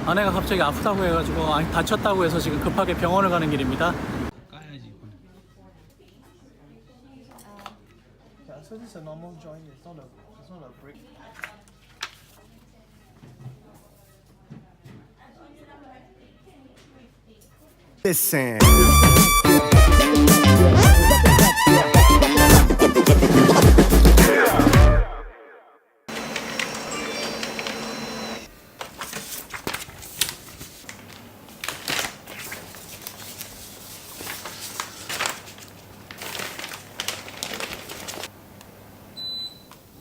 아내가 갑자기 아프다고 해가지고 아니, 다쳤다고 해서 지금 급하게 병원을 가는 길입니다. 까야지. So this is a normal joint. It's not a break. Listen.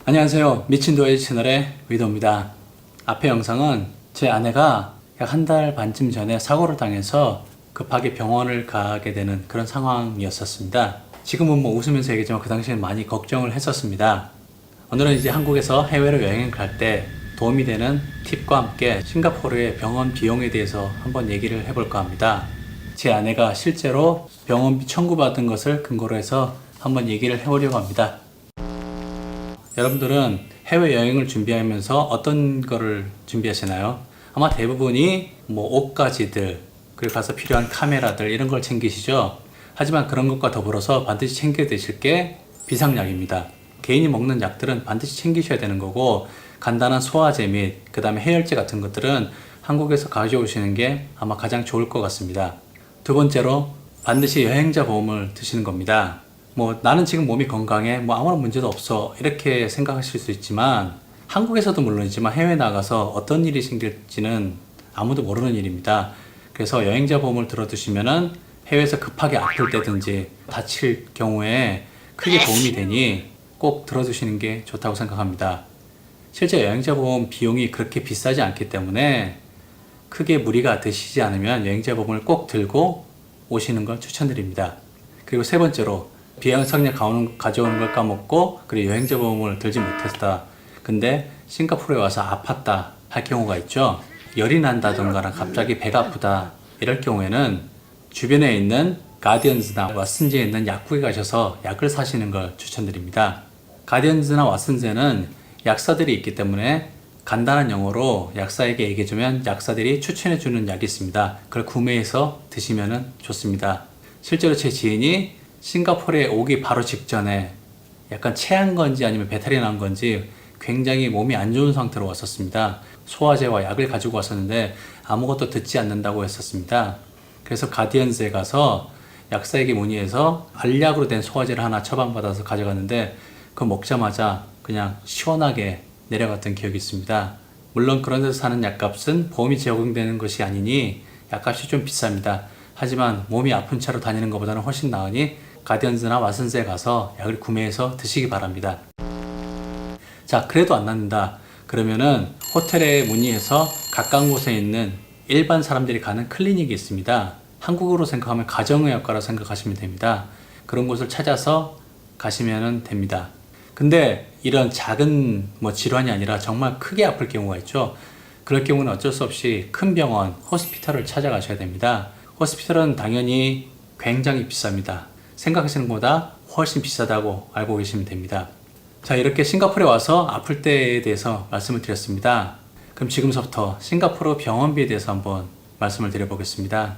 안녕하세요. 미친도의 채널의 위도입니다. 앞의 영상은 제 아내가 약 한 달 반쯤 전에 사고를 당해서 급하게 병원을 가게 되는 그런 상황이었었습니다. 지금은 뭐 웃으면서 얘기하지만 그 당시에는 많이 걱정을 했었습니다. 오늘은 이제 한국에서 해외로 여행을 갈 때 도움이 되는 팁과 함께 싱가포르의 병원 비용에 대해서 한번 얘기를 해볼까 합니다. 제 아내가 실제로 병원비 청구받은 것을 근거로 해서 한번 얘기를 해보려고 합니다. 여러분들은 해외여행을 준비하면서 어떤 거를 준비하시나요? 아마 대부분이 뭐 옷가지들, 그리고 가서 필요한 카메라들 이런 걸 챙기시죠? 하지만 그런 것과 더불어서 반드시 챙겨야 되실 게 비상약입니다. 개인이 먹는 약들은 반드시 챙기셔야 되는 거고, 간단한 소화제 및 그 다음에 해열제 같은 것들은 한국에서 가져오시는 게 아마 가장 좋을 것 같습니다. 두 번째로 반드시 여행자 보험을 드시는 겁니다. 뭐 나는 지금 몸이 건강해, 뭐 아무런 문제도 없어 이렇게 생각하실 수 있지만 한국에서도 물론이지만 해외 나가서 어떤 일이 생길지는 아무도 모르는 일입니다. 그래서 여행자 보험을 들어두시면은 해외에서 급하게 아플 때든지 다칠 경우에 크게 도움이 되니 꼭 들어두시는 게 좋다고 생각합니다. 실제 여행자 보험 비용이 그렇게 비싸지 않기 때문에 크게 무리가 되시지 않으면 여행자 보험을 꼭 들고 오시는 걸 추천드립니다. 그리고 세 번째로 비상약 가져오는 걸 까먹고 그리고 여행자 보험을 들지 못했다. 근데 싱가포르에 와서 아팠다 할 경우가 있죠. 열이 난다던가 갑자기 배가 아프다 이럴 경우에는 주변에 있는 가디언즈나 왓슨즈에 있는 약국에 가셔서 약을 사시는 걸 추천드립니다. 가디언즈나 왓슨즈에는 약사들이 있기 때문에 간단한 영어로 약사에게 얘기해주면 약사들이 추천해주는 약이 있습니다. 그걸 구매해서 드시면 좋습니다. 실제로 제 지인이 싱가포르에 오기 바로 직전에 약간 체한 건지 아니면 배탈이 난 건지 굉장히 몸이 안 좋은 상태로 왔었습니다. 소화제와 약을 가지고 왔었는데 아무것도 듣지 않는다고 했었습니다. 그래서 가디언즈에 가서 약사에게 문의해서 알약으로 된 소화제를 하나 처방받아서 가져갔는데 그거 먹자마자 그냥 시원하게 내려갔던 기억이 있습니다. 물론 그런 데서 사는 약값은 보험이 적용되는 것이 아니니 약값이 좀 비쌉니다. 하지만 몸이 아픈 차로 다니는 것보다는 훨씬 나으니 가디언즈나 왓슨즈에 가서 약을 구매해서 드시기 바랍니다. 자, 그래도 안 낫는다. 그러면은 호텔에 문의해서 가까운 곳에 있는 일반 사람들이 가는 클리닉이 있습니다. 한국으로 생각하면 가정의학과라 생각하시면 됩니다. 그런 곳을 찾아서 가시면 됩니다. 근데 이런 작은 질환이 아니라 정말 크게 아플 경우가 있죠. 그럴 경우는 어쩔 수 없이 큰 병원, 호스피털을 찾아가셔야 됩니다. 호스피털은 당연히 굉장히 비쌉니다. 생각하시는 것보다 훨씬 비싸다고 알고 계시면 됩니다. 자, 이렇게 싱가포르에 와서 아플 때에 대해서 말씀을 드렸습니다. 그럼 지금부터 싱가포르 병원비에 대해서 한번 말씀을 드려보겠습니다.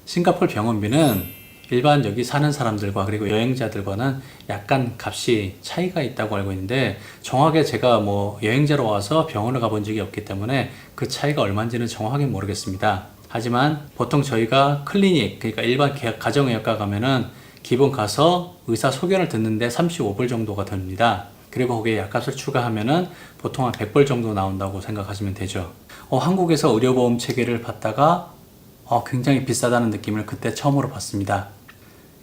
싱가포르 병원비는 일반 여기 사는 사람들과 그리고 여행자들과는 약간 값이 차이가 있다고 알고 있는데 정확하게 제가 여행자로 와서 병원을 가본 적이 없기 때문에 그 차이가 얼마인지는 정확하게 모르겠습니다. 하지만 보통 저희가 클리닉, 그러니까 일반 가정의학과 가면은 기본 가서 의사 소견을 듣는데 35불 정도가 듭니다. 그리고 거기에 약값을 추가하면은 보통 한 100불 정도 나온다고 생각하시면 되죠. 한국에서 의료보험 체계를 받다가 굉장히 비싸다는 느낌을 그때 처음으로 받습니다.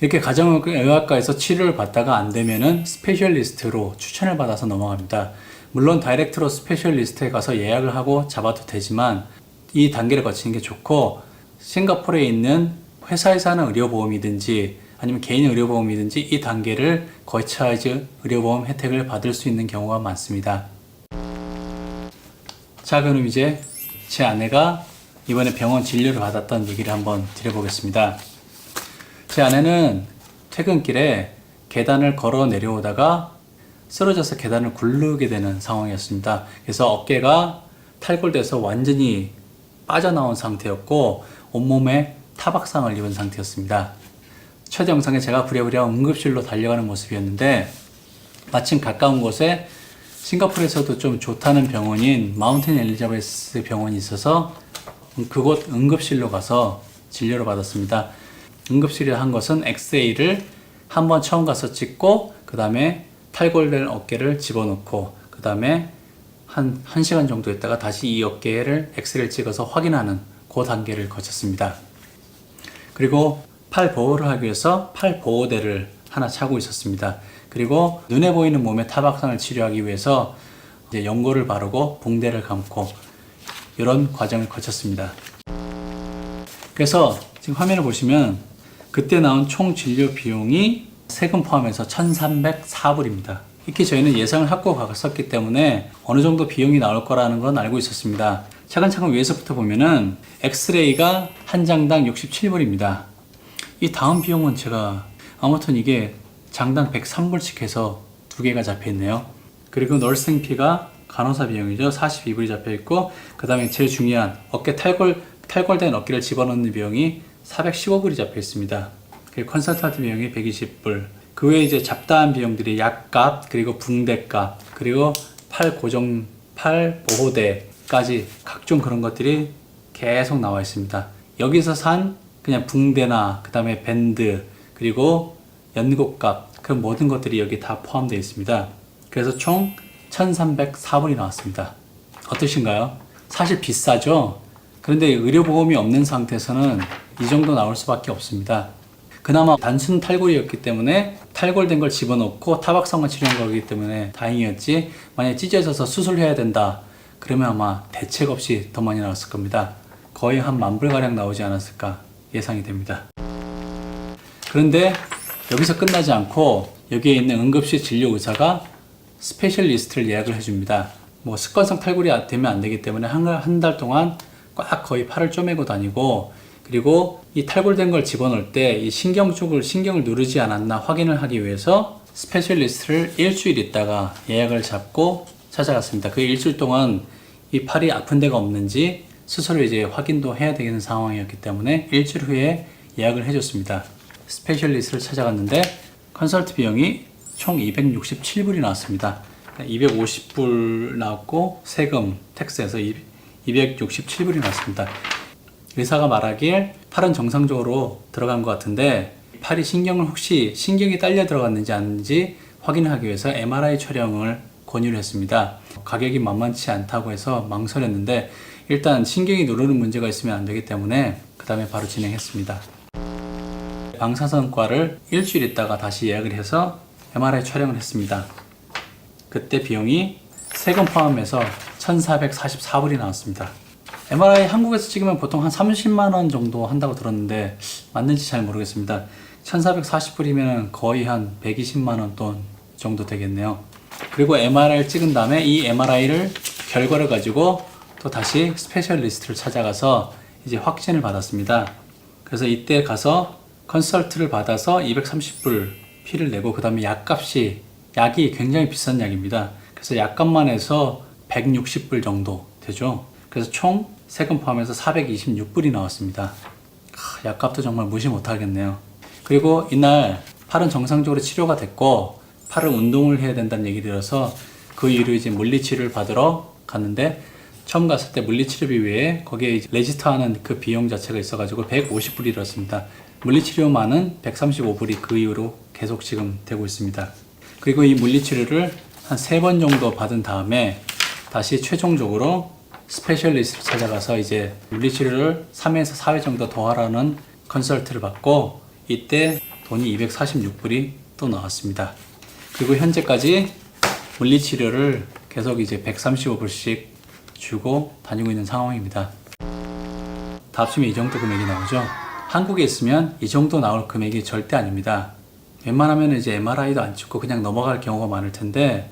이렇게 가정의학과에서 치료를 받다가 안 되면은 스페셜리스트로 추천을 받아서 넘어갑니다. 물론 다이렉트로 스페셜리스트에 가서 예약을 하고 잡아도 되지만 이 단계를 거치는 게 좋고 싱가포르에 있는 회사에서 하는 의료보험이든지 아니면 개인 의료보험이든지 이 단계를 거쳐야지 의료보험 혜택을 받을 수 있는 경우가 많습니다. 자, 그럼 이제 제 아내가 이번에 병원 진료를 받았던 얘기를 한번 드려보겠습니다. 제 아내는 퇴근길에 계단을 걸어 내려오다가 쓰러져서 계단을 굴르게 되는 상황이었습니다. 그래서 어깨가 탈골돼서 완전히 빠져나온 상태였고 온몸에 타박상을 입은 상태였습니다. 첫 영상에 제가 부랴부랴 응급실로 달려가는 모습이었는데 마침 가까운 곳에 싱가포르에서도 좀 좋다는 병원인 마운틴 엘리자베스 병원이 있어서 그곳 응급실로 가서 진료를 받았습니다. 응급실에 한 것은 엑스레이를 한번 처음 가서 찍고 그 다음에 탈골된 어깨를 집어넣고 그 다음에 한 1시간 정도 있다가 다시 이 어깨를 엑스레이를 찍어서 확인하는 그 단계를 거쳤습니다. 그리고 팔 보호를 하기 위해서 팔 보호대를 하나 차고 있었습니다. 그리고 눈에 보이는 몸의 타박상을 치료하기 위해서 이제 연고를 바르고 붕대를 감고 이런 과정을 거쳤습니다. 그래서 지금 화면을 보시면 그때 나온 총 진료 비용이 세금 포함해서 1,304불입니다. 이렇게 저희는 예상을 하고 갔었기 때문에 어느 정도 비용이 나올 거라는 건 알고 있었습니다. 차근차근 위에서부터 보면은 엑스레이가 한 장당 67불입니다. 이 다음 비용은 제가 아무튼 이게 장당 103불씩 해서 두 개가 잡혀 있네요. 그리고 널싱피가 간호사 비용이죠. 42불이 잡혀 있고 그 다음에 제일 중요한 어깨 탈골된 어깨를 집어넣는 비용이 415불이 잡혀 있습니다. 그리고 컨설턴트 비용이 120불. 그 외에 이제 잡다한 비용들이 약값, 그리고 붕대값, 그리고 팔 보호대까지 각종 그런 것들이 계속 나와 있습니다. 여기서 산 그냥 붕대나 그 다음에 밴드 그리고 연고값 그 모든 것들이 여기 다 포함되어 있습니다. 그래서 총 1,304불이 나왔습니다. 어떠신가요? 사실 비싸죠? 그런데 의료보험이 없는 상태에서는 이 정도 나올 수밖에 없습니다. 그나마 단순 탈골이었기 때문에 탈골된 걸 집어넣고 타박상을 치료한 거기 때문에 다행이었지, 만약에 찢어져서 수술해야 된다 그러면 아마 대책 없이 더 많이 나왔을 겁니다. 거의 한 10,000불가량 나오지 않았을까 예상이 됩니다. 그런데 여기서 끝나지 않고 여기에 있는 응급실 진료 의사가 스페셜리스트를 예약을 해줍니다. 뭐 습관성 탈골이 되면 안 되기 때문에 한 달 동안 꽉 거의 팔을 쪼매고 다니고, 그리고 이 탈골된 걸 집어넣을 때 이 신경을 누르지 않았나 확인을 하기 위해서 스페셜리스트를 일주일 있다가 예약을 잡고 찾아갔습니다. 그 일주일 동안 이 팔이 아픈 데가 없는지 스스로 이제 확인도 해야 되는 상황이었기 때문에 일주일 후에 예약을 해줬습니다. 스페셜리스트를 찾아갔는데 컨설트 비용이 총 267불이 나왔습니다. 250불 나왔고 세금, 텍스에서 267불이 나왔습니다. 의사가 말하길 팔은 정상적으로 들어간 것 같은데 팔이 혹시 신경이 딸려 들어갔는지 아닌지 확인하기 위해서 MRI 촬영을 권유를 했습니다. 가격이 만만치 않다고 해서 망설였는데 일단 신경이 누르는 문제가 있으면 안 되기 때문에 그 다음에 바로 진행했습니다. 방사선과를 일주일 있다가 다시 예약을 해서 MRI 촬영을 했습니다. 그때 비용이 세금 포함해서 1,444불이 나왔습니다. MRI 한국에서 찍으면 보통 한 30만원 정도 한다고 들었는데 맞는지 잘 모르겠습니다. 1,440불이면 거의 한 120만원 돈 정도 되겠네요. 그리고 MRI를 찍은 다음에 이 MRI를 결과를 가지고 또 다시 스페셜리스트를 찾아가서 이제 확진을 받았습니다. 그래서 이때 가서 컨설트를 받아서 230불 피를 내고 그 다음에 약이 굉장히 비싼 약입니다. 그래서 약값만 해서 160불 정도 되죠. 그래서 총 세금 포함해서 426불이 나왔습니다. 약값도 정말 무시 못하겠네요. 그리고 이날 팔은 정상적으로 치료가 됐고 팔을 운동을 해야 된다는 얘기 들어서 그 이후로 이제 물리치료를 받으러 갔는데 처음 갔을 때 물리치료비 외에 거기에 이제 레지스터하는 그 비용 자체가 있어가지고 150불이 들었습니다. 물리치료만은 135불이 그 이후로 계속 지금 되고 있습니다. 그리고 이 물리치료를 한 3번 정도 받은 다음에 다시 최종적으로 스페셜리스트를 찾아가서 이제 물리치료를 3회에서 4회 정도 더 하라는 컨설트를 받고 이때 돈이 246불이 또 나왔습니다. 그리고 현재까지 물리치료를 계속 이제 135불씩 주고 다니고 있는 상황입니다. 다 합치면 이 정도 금액이 나오죠. 한국에 있으면 이 정도 나올 금액이 절대 아닙니다. 웬만하면 이제 MRI도 안 찍고 그냥 넘어갈 경우가 많을 텐데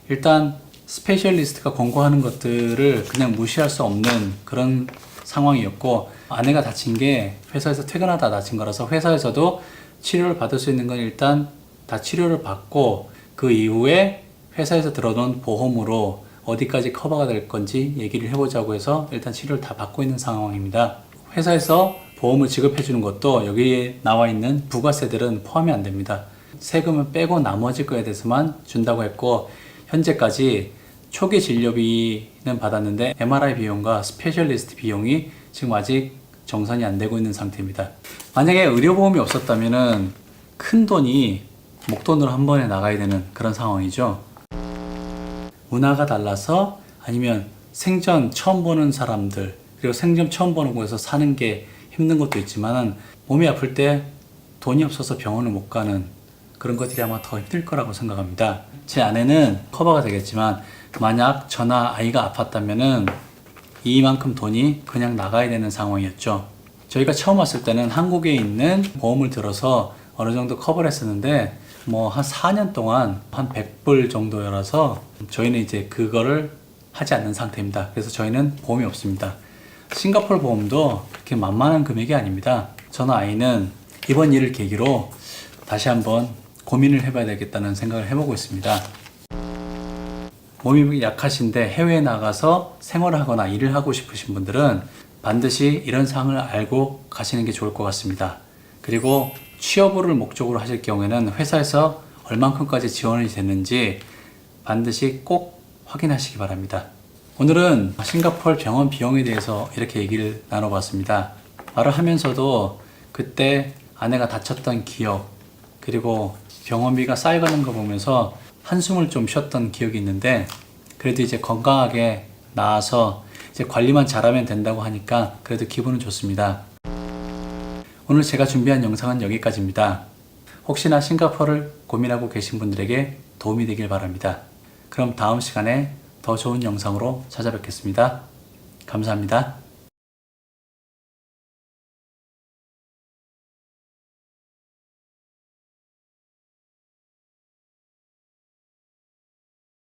일단 스페셜리스트가 권고하는 것들을 그냥 무시할 수 없는 그런 상황이었고, 아내가 다친 게 회사에서 퇴근하다 다친 거라서 회사에서도 치료를 받을 수 있는 건 일단 다 치료를 받고 그 이후에 회사에서 들어놓은 보험으로 어디까지 커버가 될 건지 얘기를 해보자고 해서 일단 치료를 다 받고 있는 상황입니다. 회사에서 보험을 지급해 주는 것도 여기에 나와 있는 부가세들은 포함이 안 됩니다. 세금을 빼고 나머지 거에 대해서만 준다고 했고, 현재까지 초기 진료비는 받았는데 MRI 비용과 스페셜리스트 비용이 지금 아직 정산이 안 되고 있는 상태입니다. 만약에 의료보험이 없었다면은 큰 돈이 목돈으로 한 번에 나가야 되는 그런 상황이죠. 문화가 달라서 아니면 생전 처음 보는 사람들, 그리고 생전 처음 보는 곳에서 사는 게 힘든 것도 있지만 몸이 아플 때 돈이 없어서 병원을 못 가는 그런 것들이 아마 더 힘들 거라고 생각합니다. 제 아내는 커버가 되겠지만 만약 저나 아이가 아팠다면은 이만큼 돈이 그냥 나가야 되는 상황이었죠. 저희가 처음 왔을 때는 한국에 있는 보험을 들어서 어느 정도 커버를 했었는데 뭐 한 4년 동안 한 100불 정도여라서 저희는 이제 그거를 하지 않는 상태입니다. 그래서 저희는 보험이 없습니다. 싱가포르 보험도 그렇게 만만한 금액이 아닙니다. 저나 아이는 이번 일을 계기로 다시 한번 고민을 해봐야 되겠다는 생각을 해보고 있습니다. 몸이 약하신데 해외에 나가서 생활을 하거나 일을 하고 싶으신 분들은 반드시 이런 사항을 알고 가시는 게 좋을 것 같습니다. 그리고 취업을 목적으로 하실 경우에는 회사에서 얼만큼까지 지원이 됐는지 반드시 꼭 확인하시기 바랍니다. 오늘은 싱가포르 병원 비용에 대해서 이렇게 얘기를 나눠봤습니다. 말을 하면서도 그때 아내가 다쳤던 기억, 그리고 병원비가 쌓여가는 거 보면서 한숨을 좀 쉬었던 기억이 있는데, 그래도 이제 건강하게 나아서 이제 관리만 잘하면 된다고 하니까 그래도 기분은 좋습니다. 오늘 제가 준비한 영상은 여기까지입니다. 혹시나 싱가포르를 고민하고 계신 분들에게 도움이 되길 바랍니다. 그럼 다음 시간에 더 좋은 영상으로 찾아뵙겠습니다. 감사합니다.